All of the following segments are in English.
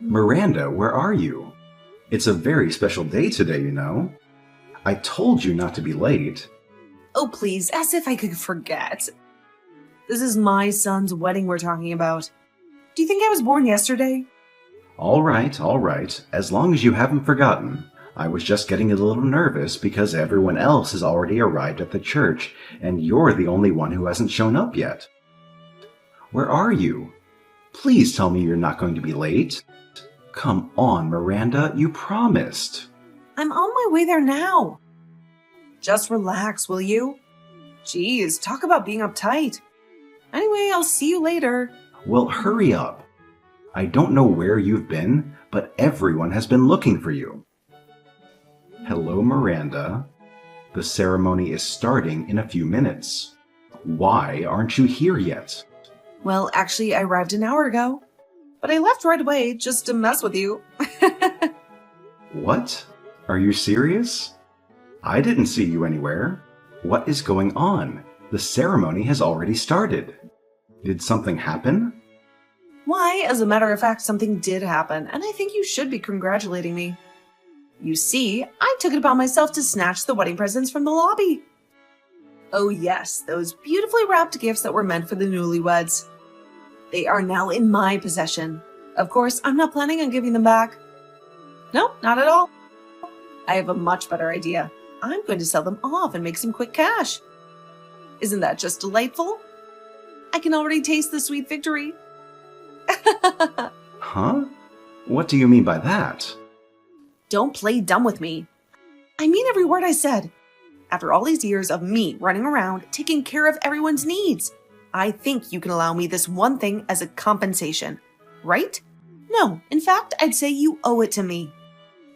Miranda, where are you? It's a very special day today, you know. I told you not to be late. Oh, please, as if I could forget. This is my son's wedding we're talking about. Do you think I was born yesterday? All right, as long as you haven't forgotten. I was just getting a little nervous because everyone else has already arrived at the church, and you're the only one who hasn't shown up yet. Where are you? Please tell me you're not going to be late. Come on, Miranda, you promised. I'm on my way there now. Just relax, will you? Jeez, talk about being uptight. Anyway, I'll see you later. Well, hurry up. I don't know where you've been, but everyone has been looking for you. Hello, Miranda. The ceremony is starting in a few minutes. Why aren't you here yet? Well, actually, I arrived an hour ago. But I left right away just to mess with you. What? Are you serious? I didn't see you anywhere. What is going on? The ceremony has already started. Did something happen? Why, as a matter of fact, something did happen, and I think you should be congratulating me. You see, I took it upon myself to snatch the wedding presents from the lobby. Oh yes, those beautifully wrapped gifts that were meant for the newlyweds. They are now in my possession. Of course, I'm not planning on giving them back. No, not at all. I have a much better idea. I'm going to sell them off and make some quick cash. Isn't that just delightful? I can already taste the sweet victory. Huh? What do you mean by that? Don't play dumb with me. I mean every word I said. After all these years of me running around, taking care of everyone's needs, I think you can allow me this one thing as a compensation, right? No, in fact, I'd say you owe it to me.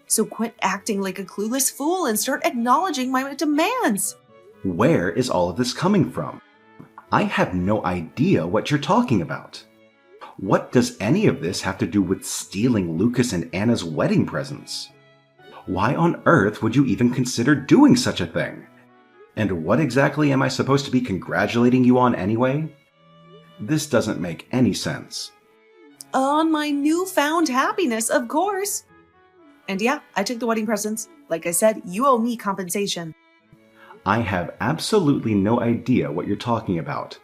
So quit acting like a clueless fool and start acknowledging my demands. Where is all of this coming from? I have no idea what you're talking about. What does any of this have to do with stealing Lucas and Anna's wedding presents? Why on earth would you even consider doing such a thing? And what exactly am I supposed to be congratulating you on anyway? This doesn't make any sense. On my newfound happiness, of course. And yeah, I took the wedding presents. Like I said, you owe me compensation. I have absolutely no idea what you're talking about.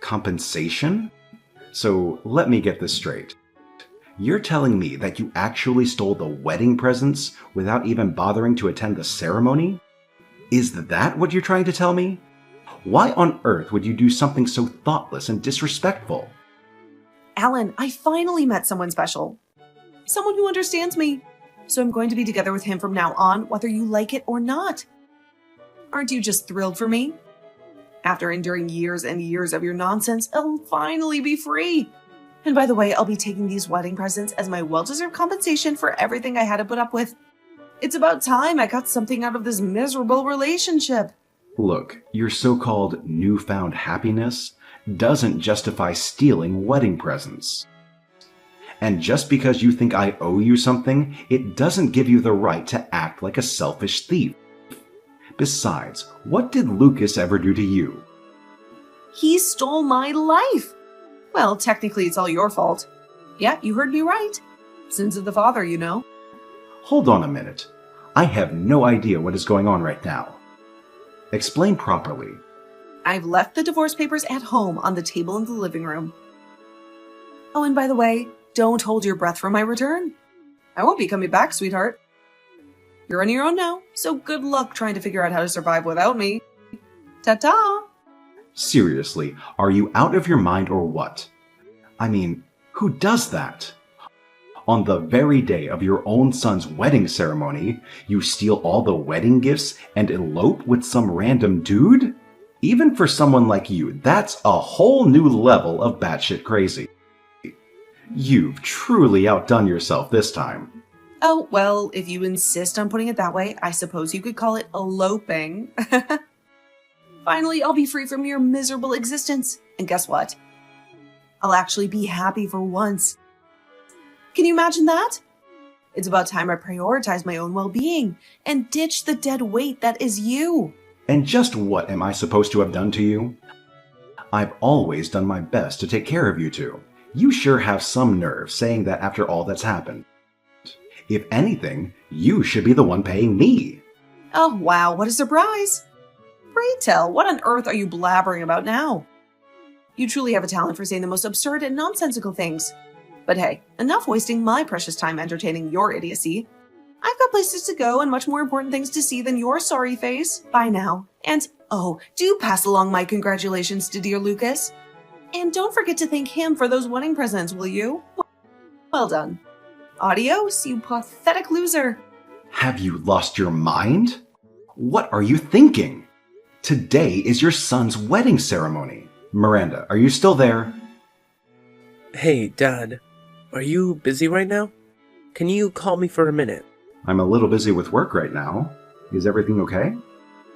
Compensation? So let me get this straight. You're telling me that you actually stole the wedding presents without even bothering to attend the ceremony? Is that what you're trying to tell me? Why on earth would you do something so thoughtless and disrespectful? Alan, I finally met someone special. Someone who understands me. So I'm going to be together with him from now on, whether you like it or not. Aren't you just thrilled for me? After enduring years and years of your nonsense, I'll finally be free. And by the way, I'll be taking these wedding presents as my well-deserved compensation for everything I had to put up with. It's about time I got something out of this miserable relationship. Look, your so-called newfound happiness doesn't justify stealing wedding presents. And just because you think I owe you something, it doesn't give you the right to act like a selfish thief. Besides, what did Lucas ever do to you? He stole my life. Well, technically it's all your fault. Yeah, you heard me right. Sins of the father, you know. Hold on a minute. I have no idea what is going on right now. Explain properly. I've left the divorce papers at home on the table in the living room. Oh, and by the way, don't hold your breath for my return. I won't be coming back, sweetheart. You're on your own now, so good luck trying to figure out how to survive without me. Ta-ta! Seriously, are you out of your mind or what? I mean, who does that? On the very day of your own son's wedding ceremony, you steal all the wedding gifts and elope with some random dude? Even for someone like you, that's a whole new level of batshit crazy. You've truly outdone yourself this time. Oh, well, if you insist on putting it that way, I suppose you could call it eloping. Finally, I'll be free from your miserable existence. And guess what? I'll actually be happy for once. Can you imagine that? It's about time I prioritize my own well-being and ditch the dead weight that is you. And just what am I supposed to have done to you? I've always done my best to take care of you two. You sure have some nerve saying that after all that's happened. If anything, you should be the one paying me. Oh, wow, what a surprise! Pray tell, what on earth are you blabbering about now? You truly have a talent for saying the most absurd and nonsensical things. But hey, enough wasting my precious time entertaining your idiocy. I've got places to go and much more important things to see than your sorry face. Bye now. And, oh, do pass along my congratulations to dear Lucas. And don't forget to thank him for those wedding presents, will you? Well done. Adios, you pathetic loser. Have you lost your mind? What are you thinking? Today is your son's wedding ceremony. Miranda, are you still there? Hey, Dad. Are you busy right now? Can you call me for a minute? I'm a little busy with work right now. Is everything okay?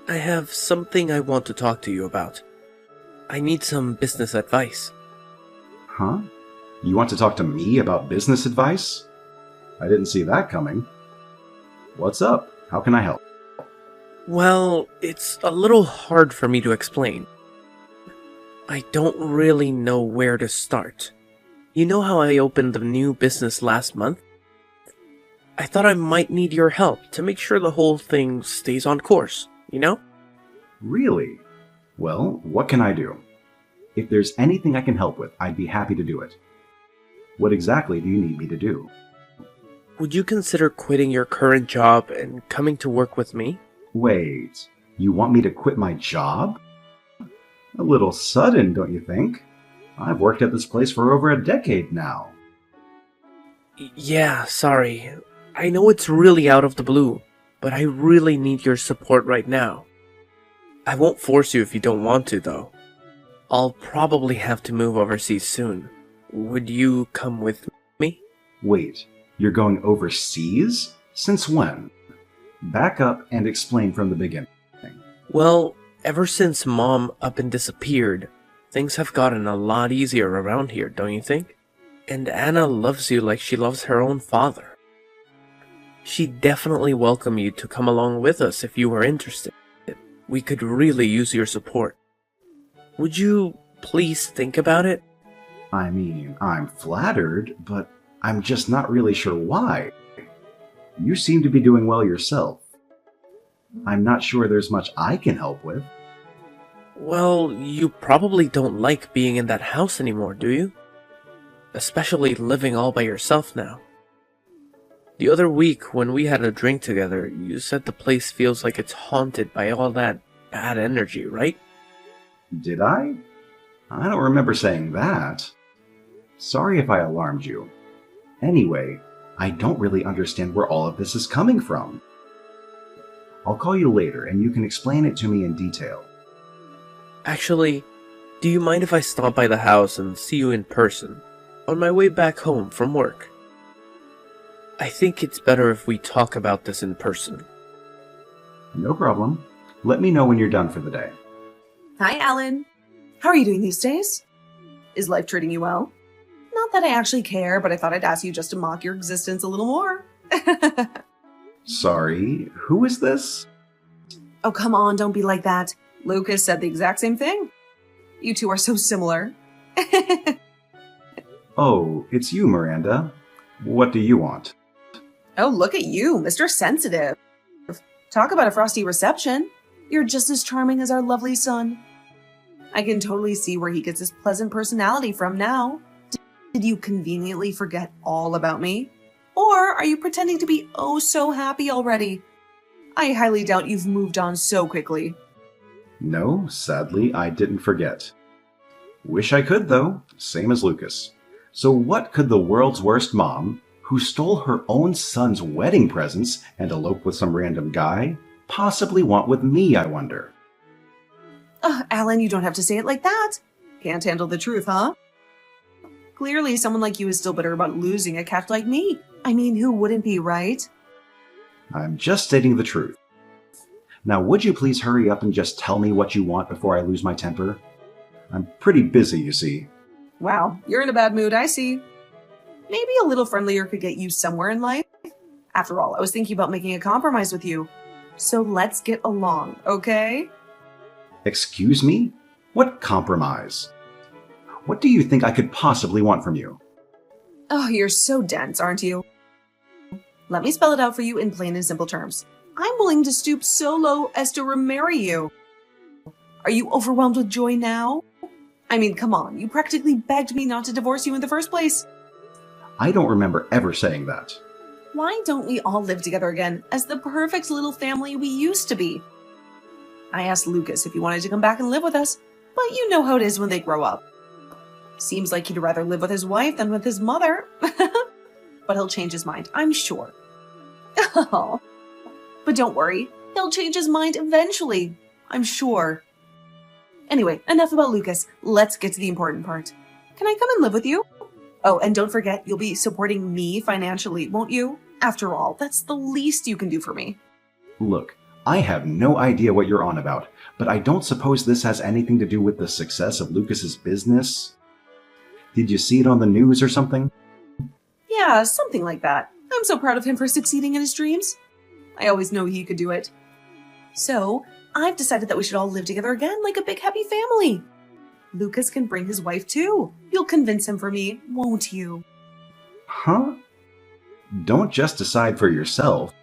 I have something I want to talk to you about. I need some business advice. Huh? You want to talk to me about business advice? I didn't see that coming. What's up? How can I help? Well, it's a little hard for me to explain. I don't really know where to start. You know how I opened the new business last month? I thought I might need your help to make sure the whole thing stays on course, you know? Really? Well, what can I do? If there's anything I can help with, I'd be happy to do it. What exactly do you need me to do? Would you consider quitting your current job and coming to work with me? Wait, you want me to quit my job? A little sudden, don't you think? I've worked at this place for over a decade now. Yeah, sorry. I know it's really out of the blue, but I really need your support right now. I won't force you if you don't want to, though. I'll probably have to move overseas soon. Would you come with me? Wait, you're going overseas? Since when? Back up and explain from the beginning. Well, ever since Mom up and disappeared, things have gotten a lot easier around here, don't you think? And Anna loves you like she loves her own father. She'd definitely welcome you to come along with us if you were interested. We could really use your support. Would you please think about it? I mean, I'm flattered, but I'm just not really sure why. You seem to be doing well yourself. I'm not sure there's much I can help with. Well, you probably don't like being in that house anymore, do you? Especially living all by yourself now. The other week, when we had a drink together, you said the place feels like it's haunted by all that bad energy, right? Did I? I don't remember saying that. Sorry if I alarmed you. Anyway, I don't really understand where all of this is coming from. I'll call you later and you can explain it to me in detail. Actually, do you mind if I stop by the house and see you in person, on my way back home from work? I think it's better if we talk about this in person. No problem. Let me know when you're done for the day. Hi, Alan. How are you doing these days? Is life treating you well? Not that I actually care, but I thought I'd ask you just to mock your existence a little more. Sorry, who is this? Oh, come on, don't be like that. Lucas said the exact same thing. You two are so similar. Oh, it's you, Miranda. What do you want? Oh, look at you, Mr. Sensitive. Talk about a frosty reception. You're just as charming as our lovely son. I can totally see where he gets his pleasant personality from now. Did you conveniently forget all about me? Or are you pretending to be oh so happy already? I highly doubt you've moved on so quickly. No, sadly, I didn't forget. Wish I could, though, same as Lucas. So what could the world's worst mom, who stole her own son's wedding presents and eloped with some random guy, possibly want with me, I wonder? Alan, you don't have to say it like that. Can't handle the truth, huh? Clearly, someone like you is still bitter about losing a cat like me. I mean, who wouldn't be, right? I'm just stating the truth. Now, would you please hurry up and just tell me what you want before I lose my temper? I'm pretty busy, you see. Wow, you're in a bad mood, I see. Maybe a little friendlier could get you somewhere in life. After all, I was thinking about making a compromise with you. So let's get along, okay? Excuse me? What compromise? What do you think I could possibly want from you? Oh, you're so dense, aren't you? Let me spell it out for you in plain and simple terms. I'm willing to stoop so low as to remarry you. Are you overwhelmed with joy now? I mean, come on, you practically begged me not to divorce you in the first place. I don't remember ever saying that. Why don't we all live together again as the perfect little family we used to be? I asked Lucas if he wanted to come back and live with us, but you know how it is when they grow up. Seems like he'd rather live with his wife than with his mother. But he'll change his mind, I'm sure. Oh. But don't worry, he'll change his mind eventually, I'm sure. Anyway, enough about Lucas. Let's get to the important part. Can I come and live with you? Oh, and don't forget, you'll be supporting me financially, won't you? After all, that's the least you can do for me. Look, I have no idea what you're on about, but I don't suppose this has anything to do with the success of Lucas's business? Did you see it on the news or something? Yeah, something like that. I'm so proud of him for succeeding in his dreams. I always knew he could do it. So, I've decided that we should all live together again like a big happy family. Lucas can bring his wife too. You'll convince him for me, won't you? Huh? Don't just decide for yourself.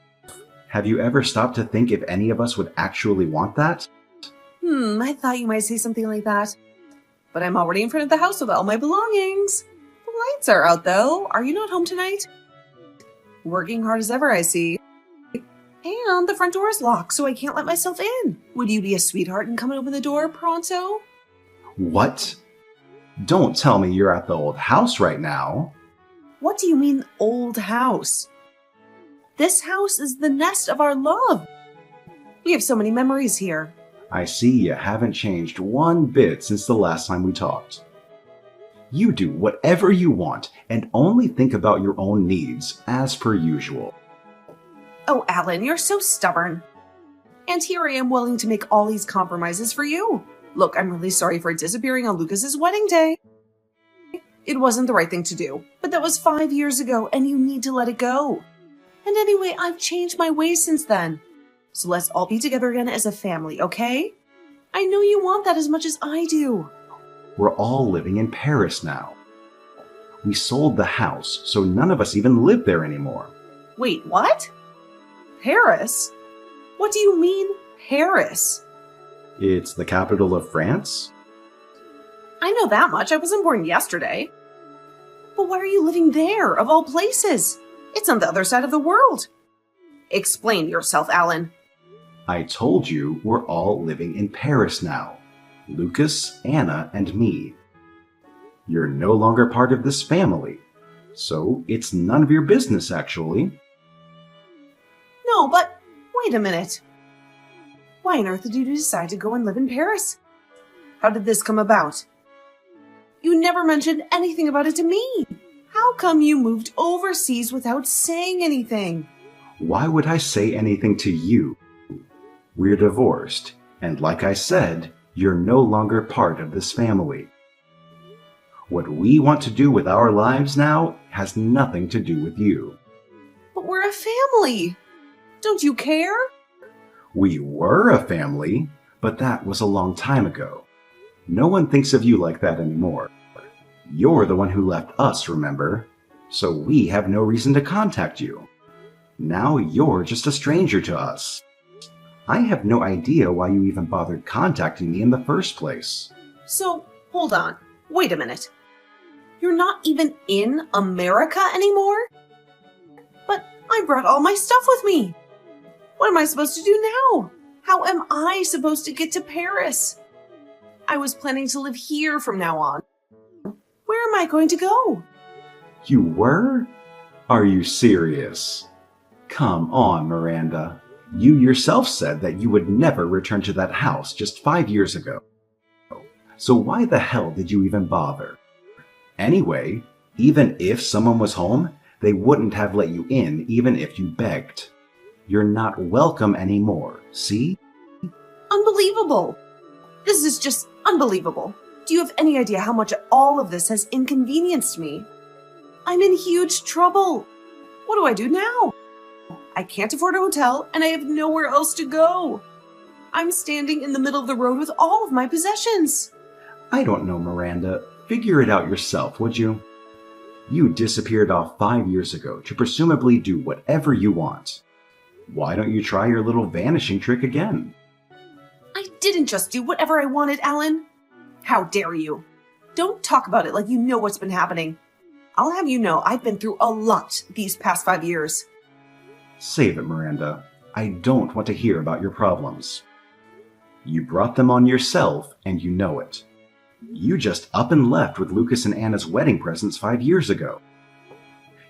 Have you ever stopped to think if any of us would actually want that? I thought you might say something like that. But I'm already in front of the house with all my belongings. The lights are out though. Are you not home tonight? Working hard as ever, I see. And the front door is locked, so I can't let myself in. Would you be a sweetheart and come and open the door pronto? What? Don't tell me you're at the old house right now. What do you mean, old house? This house is the nest of our love. We have so many memories here. I see you haven't changed one bit since the last time we talked. You do whatever you want and only think about your own needs, as per usual. Oh, Alan, you're so stubborn. And here I am willing to make all these compromises for you. Look, I'm really sorry for disappearing on Lucas's wedding day. It wasn't the right thing to do, but that was 5 years ago and you need to let it go. And anyway, I've changed my ways since then. So let's all be together again as a family, okay? I know you want that as much as I do. We're all living in Paris now. We sold the house, so none of us even live there anymore. Wait, what? Paris? What do you mean, Paris? It's the capital of France? I know that much. I wasn't born yesterday. But why are you living there, of all places? It's on the other side of the world. Explain yourself, Alan. I told you we're all living in Paris now. Lucas, Anna, and me. You're no longer part of this family. So it's none of your business, actually. No, but wait a minute. Why on earth did you decide to go and live in Paris? How did this come about? You never mentioned anything about it to me. How come you moved overseas without saying anything? Why would I say anything to you? We're divorced, and like I said, you're no longer part of this family. What we want to do with our lives now has nothing to do with you. But we're a family. Don't you care? We were a family, but that was a long time ago. No one thinks of you like that anymore. You're the one who left us, remember? So we have no reason to contact you. Now you're just a stranger to us. I have no idea why you even bothered contacting me in the first place. So, hold on. Wait a minute. You're not even in America anymore? But I brought all my stuff with me. What am I supposed to do now? How am I supposed to get to Paris? I was planning to live here from now on. Where am I going to go? You were? Are you serious? Come on, Miranda. You yourself said that you would never return to that house just 5 years ago. So why the hell did you even bother? Anyway, even if someone was home, they wouldn't have let you in even if you begged. You're not welcome anymore, see? Unbelievable. This is just unbelievable. Do you have any idea how much all of this has inconvenienced me? I'm in huge trouble. What do I do now? I can't afford a hotel, and I have nowhere else to go. I'm standing in the middle of the road with all of my possessions. I don't know, Miranda. Figure it out yourself, would you? You disappeared off 5 years ago to presumably do whatever you want. Why don't you try your little vanishing trick again? I didn't just do whatever I wanted, Alan. How dare you? Don't talk about it like you know what's been happening. I'll have you know I've been through a lot these past 5 years. Save it, Miranda. I don't want to hear about your problems. You brought them on yourself, and you know it. You just up and left with Lucas and Anna's wedding presents 5 years ago.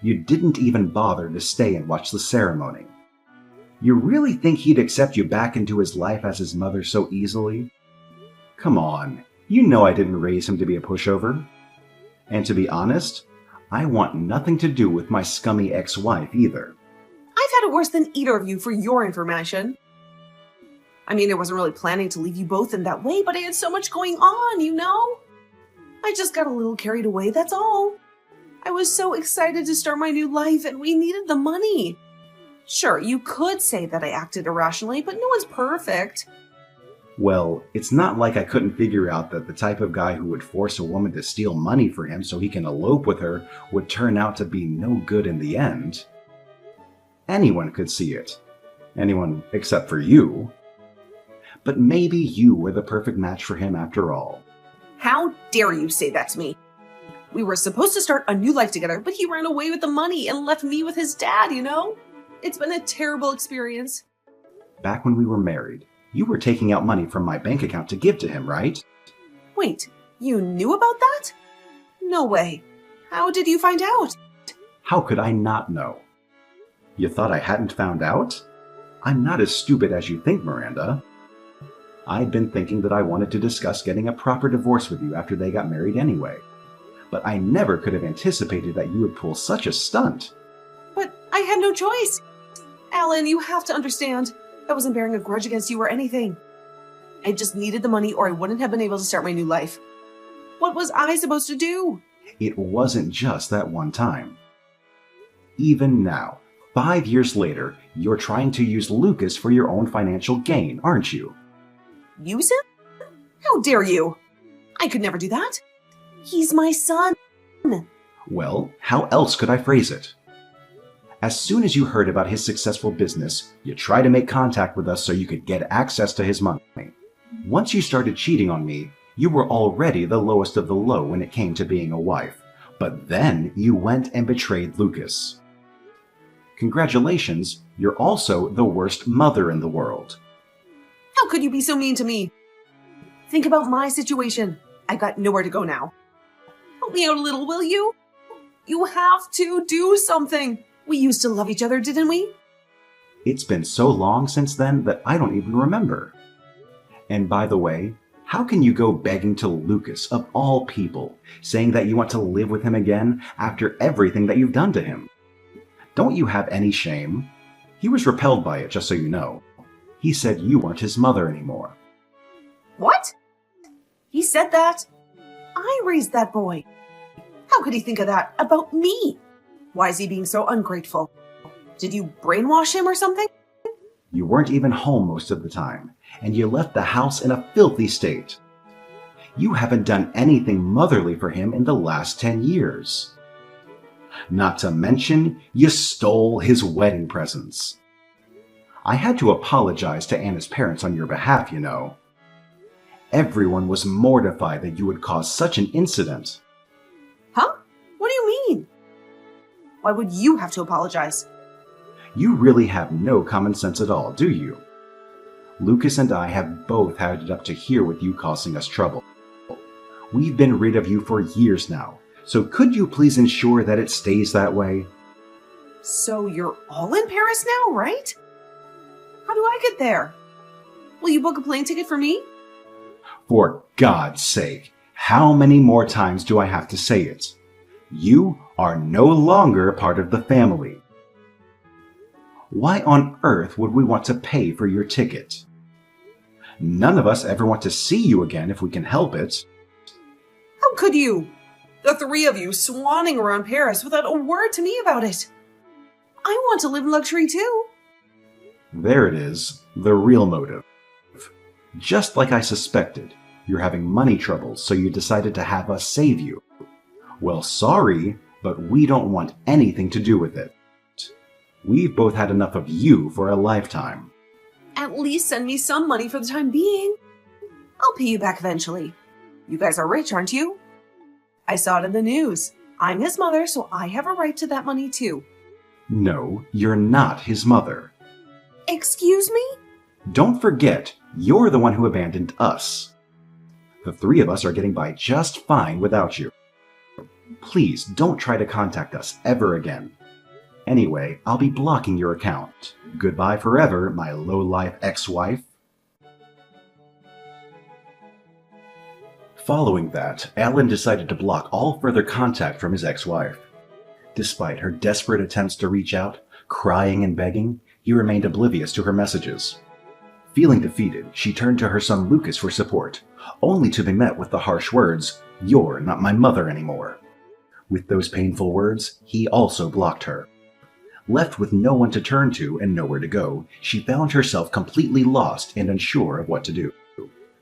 You didn't even bother to stay and watch the ceremony. You really think he'd accept you back into his life as his mother so easily? Come on, you know I didn't raise him to be a pushover. And to be honest, I want nothing to do with my scummy ex-wife either. I've had it worse than either of you, for your information. I mean, I wasn't really planning to leave you both in that way, but I had so much going on, you know? I just got a little carried away, that's all. I was so excited to start my new life, and we needed the money. Sure, you could say that I acted irrationally, but no one's perfect. Well, it's not like I couldn't figure out that the type of guy who would force a woman to steal money for him so he can elope with her would turn out to be no good in the end. Anyone could see it. Anyone except for you. But maybe you were the perfect match for him after all. How dare you say that to me? We were supposed to start a new life together, but he ran away with the money and left me with his dad, you know? It's been a terrible experience. Back when we were married, you were taking out money from my bank account to give to him, right? Wait, you knew about that? No way. How did you find out? How could I not know? You thought I hadn't found out? I'm not as stupid as you think, Miranda. I'd been thinking that I wanted to discuss getting a proper divorce with you after they got married anyway. But I never could have anticipated that you would pull such a stunt. But I had no choice. Alan, you have to understand. I wasn't bearing a grudge against you or anything. I just needed the money or I wouldn't have been able to start my new life. What was I supposed to do? It wasn't just that one time. Even now, 5 years later, you're trying to use Lucas for your own financial gain, aren't you? Use him? How dare you? I could never do that. He's my son. Well, how else could I phrase it? As soon as you heard about his successful business, you tried to make contact with us so you could get access to his money. Once you started cheating on me, you were already the lowest of the low when it came to being a wife. But then you went and betrayed Lucas. Congratulations, you're also the worst mother in the world. How could you be so mean to me? Think about my situation. I've got nowhere to go now. Help me out a little, will you? You have to do something. We used to love each other, didn't we? It's been so long since then that I don't even remember. And by the way, how can you go begging to Lucas, of all people, saying that you want to live with him again after everything that you've done to him? Don't you have any shame? He was repelled by it, just so you know. He said you weren't his mother anymore. What? He said that? I raised that boy. How could he think of that about me? Why is he being so ungrateful? Did you brainwash him or something? You weren't even home most of the time, and you left the house in a filthy state. You haven't done anything motherly for him in the last 10 years. Not to mention, you stole his wedding presents. I had to apologize to Anna's parents on your behalf, you know. Everyone was mortified that you would cause such an incident. Huh? What do you mean? Why would you have to apologize? You really have no common sense at all, do you? Lucas and I have both had it up to here with you causing us trouble. We've been rid of you for years now, so could you please ensure that it stays that way? So you're all in Paris now, right? How do I get there? Will you book a plane ticket for me? For God's sake, how many more times do I have to say it? You are no longer part of the family. Why on earth would we want to pay for your ticket? None of us ever want to see you again if we can help it. How could you? The three of you swanning around Paris without a word to me about it. I want to live in luxury too. There it is, the real motive. Just like I suspected, You're having money troubles, so you decided to have us save you. Well, sorry, but we don't want anything to do with it. We've both had enough of you for a lifetime. At least send me some money for the time being. I'll pay you back eventually. You guys are rich, aren't you? I saw it in the news. I'm his mother, so I have a right to that money too. No, you're not his mother. Excuse me? Don't forget, you're the one who abandoned us. The three of us are getting by just fine without you. Please don't try to contact us ever again. Anyway, I'll be blocking your account. Goodbye forever, my low-life ex-wife. Following that, Alan decided to block all further contact from his ex-wife. Despite her desperate attempts to reach out, crying and begging, he remained oblivious to her messages. Feeling defeated, she turned to her son Lucas for support, only to be met with the harsh words, "You're not my mother anymore." With those painful words, he also blocked her. Left with no one to turn to and nowhere to go, she found herself completely lost and unsure of what to do.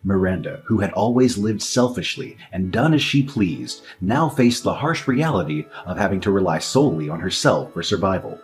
Miranda, who had always lived selfishly and done as she pleased, now faced the harsh reality of having to rely solely on herself for survival.